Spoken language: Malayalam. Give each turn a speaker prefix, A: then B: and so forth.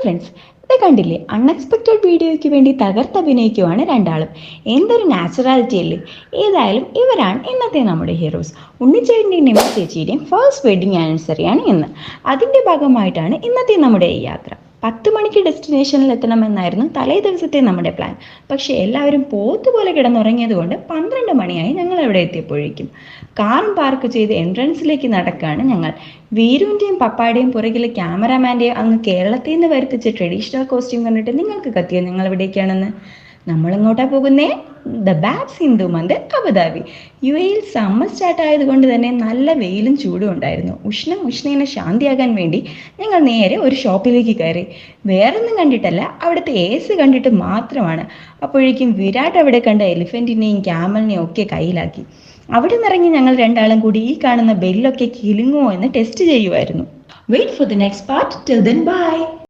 A: ഫ്രണ്ട്സ്, ഇത് കണ്ടില്ലേ? അൺഎക്സ്പെക്റ്റഡ് വീഡിയോയ്ക്ക് വേണ്ടി തകർത്തഭിനയിക്കുവാണ് രണ്ടാളും. എന്തൊരു നാച്ചുറാലിറ്റി അല്ലേ! ഏതായാലും ഇവരാണ് ഇന്നത്തെ നമ്മുടെ ഹീറോസ്. ഉണ്ണിച്ചേട്ടൻ്റെയും നിമ ചേച്ചിയുടെയും ഫസ്റ്റ് വെഡിങ് ആനിവേഴ്സറിയാണ് ഇന്ന്. അതിൻ്റെ ഭാഗമായിട്ടാണ് ഇന്നത്തെ നമ്മുടെ ഈ യാത്ര. 10 മണിക്ക് ഡെസ്റ്റിനേഷനിൽ എത്തണമെന്നായിരുന്നു തലേ ദിവസത്തെ നമ്മുടെ പ്ലാൻ. പക്ഷേ എല്ലാവരും പോത്തുപോലെ കിടന്നുറങ്ങിയത് കൊണ്ട് 12 മണിയായി ഞങ്ങൾ അവിടെ എത്തിയപ്പോഴേക്കും. കാറും പാർക്ക് ചെയ്ത് എൻട്രൻസിലേക്ക് നടക്കുകയാണ് ഞങ്ങൾ. വീരുവിൻ്റെയും പപ്പായുടെയും പുറകിലെ ക്യാമറാമാൻ്റെയും അങ്ങ് കേരളത്തിൽ നിന്ന് വരുത്തിച്ച ട്രഡീഷണൽ കോസ്റ്റ്യൂം കണ്ടിട്ട് നിങ്ങൾക്ക് കത്തിയോ ഞങ്ങൾ എവിടേക്കാണെന്ന്? നമ്മളെങ്ങോട്ടാ പോകുന്നേ? The BAPS Hindu Mandir, Abu Dhabi. UAE summer start ആയതുകൊണ്ട് തന്നെ നല്ല വെയിലും ചൂടും ഉണ്ടായിരുന്നു. ഉഷ്ണേനെ ശാന്തിയാകാൻ വേണ്ടി ഞങ്ങൾ നേരെ ഒരു ഷോപ്പിലേക്ക് കയറി. വേറൊന്നും കണ്ടിട്ടല്ല, അവിടുത്തെ AC കണ്ടിട്ട് മാത്രമാണ്. അപ്പോഴേക്കും വിരാട് അവിടെ കണ്ട എലിഫൻറ്റിനെയും ക്യാമലിനെയും ഒക്കെ കയ്യിലാക്കി. അവിടെ നിന്നിറങ്ങി ഞങ്ങൾ രണ്ടാളും കൂടി ഈ കാണുന്ന ബെല്ലൊക്കെ കിലുങ്ങുമോ എന്ന് ടെസ്റ്റ് ചെയ്യുമായിരുന്നു. Wait for the next part. Till then by.